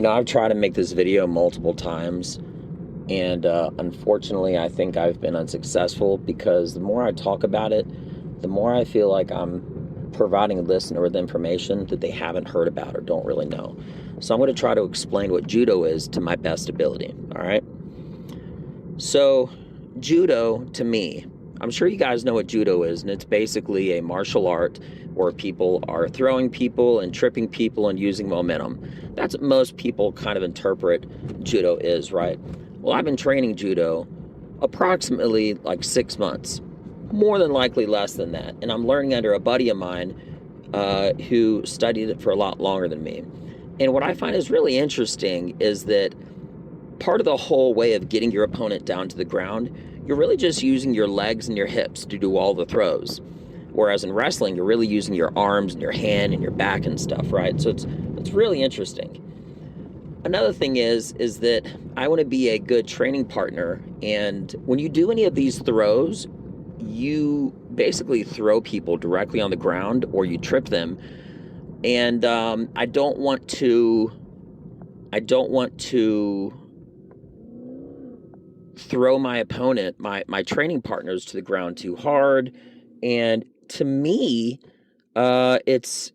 I've tried to make this video multiple times, and unfortunately, I think I've been unsuccessful because the more I talk about it, the more I feel like I'm providing a listener with information that they haven't heard about or don't really know. So I'm going to try to explain what Judo is to my best ability, all right? So, Judo, to me, I'm sure you guys know what Judo is, and it's basically a martial art where people are throwing people and tripping people and using momentum. That's what most people kind of interpret Judo is, right? Well, I've been training Judo approximately like 6 months, more than likely less than that, and I'm learning under a buddy of mine who studied it for a lot longer than me. And what I find is really interesting is that part of the whole way of getting your opponent down to the ground, you're really just using your legs and your hips to do all the throws. Whereas in wrestling, you're really using your arms and your hand and your back and stuff, right? So it's really interesting. Another thing is that I want to be a good training partner, and when you do any of these throws, you basically throw people directly on the ground or you trip them. And I don't want to throw my opponent, my training partners, to the ground too hard. And to me, it's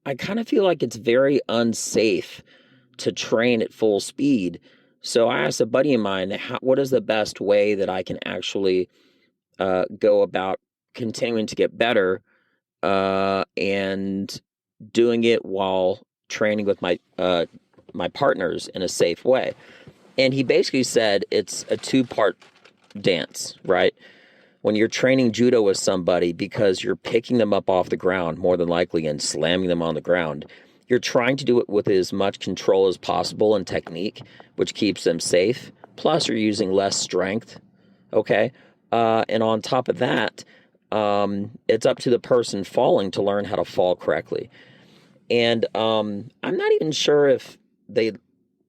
I kind of feel like it's very unsafe to train at full speed. So I asked a buddy of mine, what is the best way that I can actually go about continuing to get better and doing it while training with my partners in a safe way. And he basically said it's a two-part dance, right? When you're training Judo with somebody, because you're picking them up off the ground more than likely and slamming them on the ground, you're trying to do it with as much control as possible and technique, which keeps them safe. Plus, you're using less strength, okay? And on top of that, it's up to the person falling to learn how to fall correctly. And I'm not even sure if they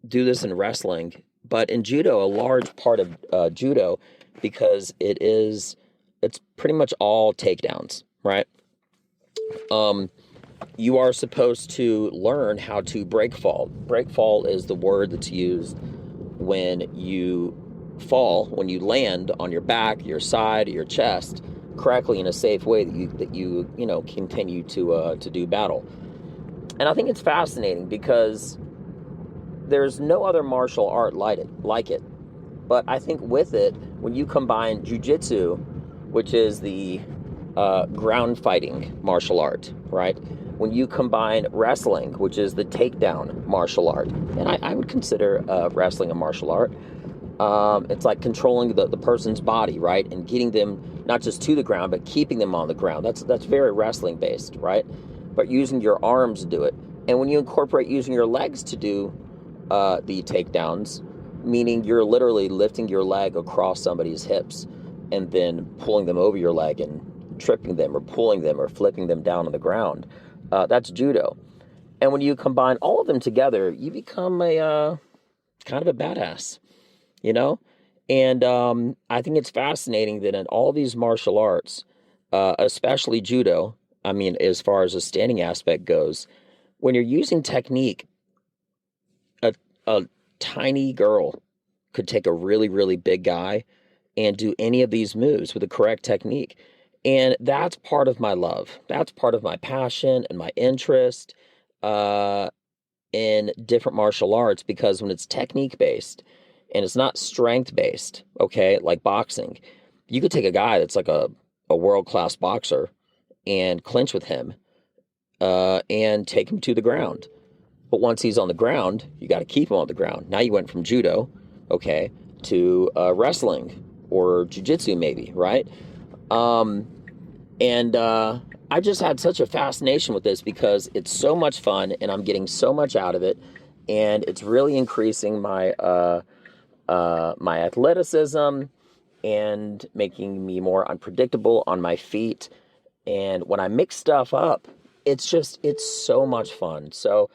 do this in wrestling, but in Judo, a large part of Judo, because it's pretty much all takedowns, right? You are supposed to learn how to break fall. Break fall is the word that's used when you fall, when you land on your back, your side, your chest correctly in a safe way that you continue to do battle. And I think it's fascinating because there's no other martial art like it. But I think with it, when you combine jiu-jitsu, which is the ground fighting martial art, right? When you combine wrestling, which is the takedown martial art, and I would consider wrestling a martial art. It's like controlling the person's body, right? And getting them not just to the ground, but keeping them on the ground. That's very wrestling based, right? But using your arms to do it. And when you incorporate using your legs to do the takedowns, meaning you're literally lifting your leg across somebody's hips and then pulling them over your leg and tripping them or pulling them or flipping them down on the ground, that's Judo. And when you combine all of them together, you become a kind of a badass, you know? And I think it's fascinating that in all these martial arts, especially Judo, I mean, as far as the standing aspect goes, when you're using technique, a tiny girl could take a really, really big guy and do any of these moves with the correct technique. And that's part of my love. That's part of my passion and my interest in different martial arts, because when it's technique based and it's not strength based, okay, like boxing, you could take a guy that's like a world-class boxer and clinch with him and take him to the ground. But once he's on the ground, you got to keep him on the ground. Now you went from Judo, okay, to wrestling or jiu-jitsu maybe, right? I just had such a fascination with this because it's so much fun and I'm getting so much out of it, and it's really increasing my my athleticism and making me more unpredictable on my feet. And when I mix stuff up, it's so much fun. So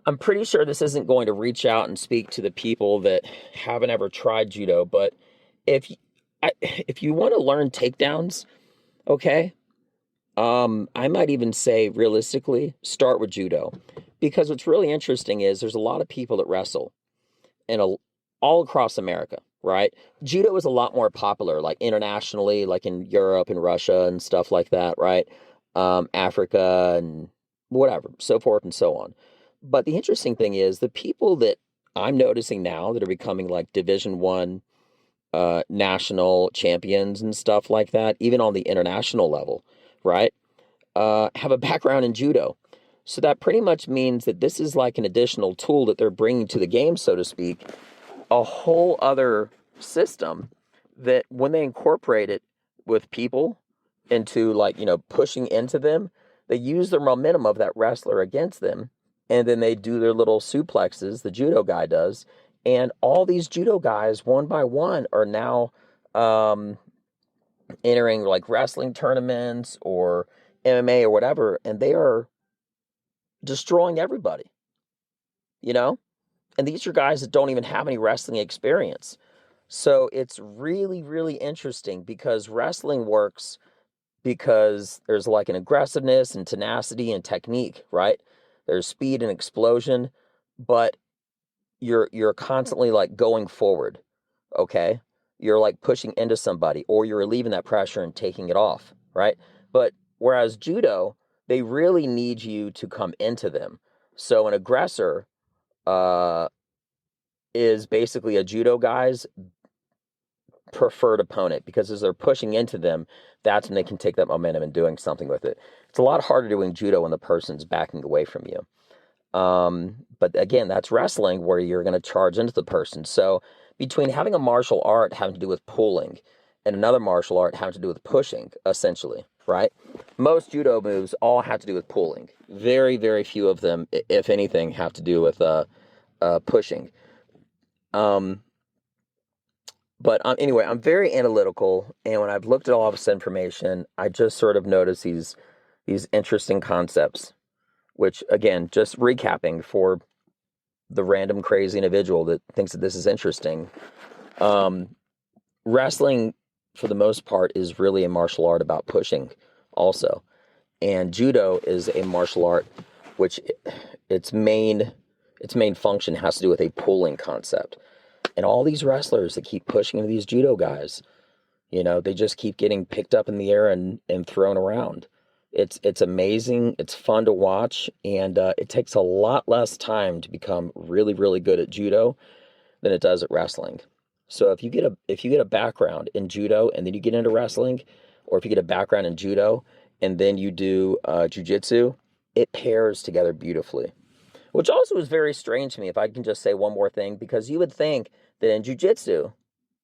I'm pretty sure this isn't going to reach out and speak to the people that haven't ever tried Judo, but if you want to learn takedowns, okay, I might even say realistically, start with Judo, Because what's really interesting is there's a lot of people that wrestle all across America, right? Judo is a lot more popular, like internationally, like in Europe and Russia and stuff like that, right? Africa and whatever, so forth and so on. But the interesting thing is the people that I'm noticing now that are becoming like Division One national champions and stuff like that, even on the international level, right? Have a background in judo. So that pretty much means that this is like an additional tool that they're bringing to the game, so to speak, a whole other system that when they incorporate it with people into like, pushing into them, they use the momentum of that wrestler against them. And then they do their little suplexes, the judo guy does. And all these judo guys, one by one, are now entering like wrestling tournaments or MMA or whatever. And they are destroying everybody, And these are guys that don't even have any wrestling experience. So it's really, really interesting because wrestling works because there's like an aggressiveness and tenacity and technique, right? There's speed and explosion, but you're constantly like going forward, okay? You're like pushing into somebody or you're relieving that pressure and taking it off, right? But whereas judo, they really need you to come into them. So an aggressor is basically a judo guy's preferred opponent because as they're pushing into them, that's when they can take that momentum and doing something with it. It's a lot harder doing judo when the person's backing away from you. But again, that's wrestling where you're going to charge into the person. So between having a martial art having to do with pulling and another martial art having to do with pushing, essentially, right? Most judo moves all have to do with pulling. Very, very few of them, if anything, have to do with pushing. But anyway, I'm very analytical, and when I've looked at all of this information, I just sort of notice these interesting concepts, which, again, just recapping for the random crazy individual that thinks that this is interesting. Wrestling, for the most part, is really a martial art about pushing also. And judo is a martial art which its main function has to do with a pulling concept. And all these wrestlers that keep pushing into these judo guys, they just keep getting picked up in the air and thrown around. It's amazing. It's fun to watch. And it takes a lot less time to become really, really good at judo than it does at wrestling. So if you get a background in judo and then you get into wrestling, or if you get a background in judo and then you do jiu-jitsu, it pairs together beautifully. Which also is very strange to me, if I can just say one more thing, because you would think that in jiu-jitsu,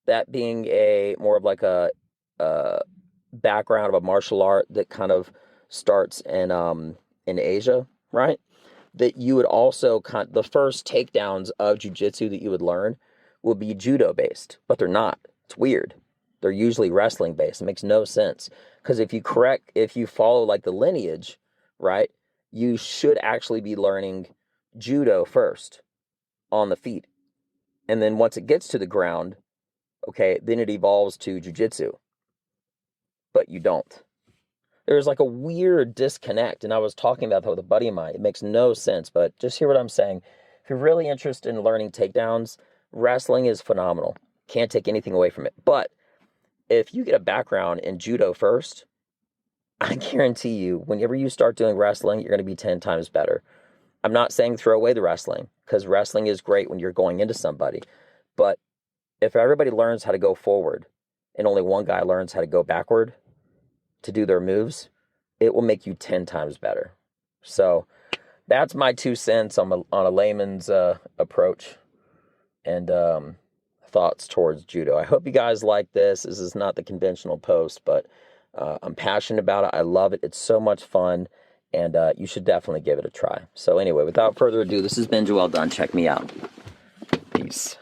that being a more of like a background of a martial art that kind of starts in Asia, right? That you would also the first takedowns of jiu-jitsu that you would learn will be judo based, but they're not. It's weird. They're usually wrestling based. It makes no sense because if you follow like the lineage, right, you should actually be learning judo first on the feet. And then once it gets to the ground, okay, then it evolves to jiu-jitsu. But you don't. There's like a weird disconnect. And I was talking about that with a buddy of mine. It makes no sense, but just hear what I'm saying. If you're really interested in learning takedowns, wrestling is phenomenal. Can't take anything away from it. But if you get a background in judo first, I guarantee you, whenever you start doing wrestling, you're going to be 10 times better. I'm not saying throw away the wrestling, because wrestling is great when you're going into somebody. But if everybody learns how to go forward and only one guy learns how to go backward to do their moves, it will make you 10 times better. So that's my 2 cents on a layman's approach and thoughts towards judo. I hope you guys like this. This is not the conventional post, but I'm passionate about it. I love it. It's so much fun. And you should definitely give it a try. So anyway, without further ado, this has been Welldone. Check me out. Peace.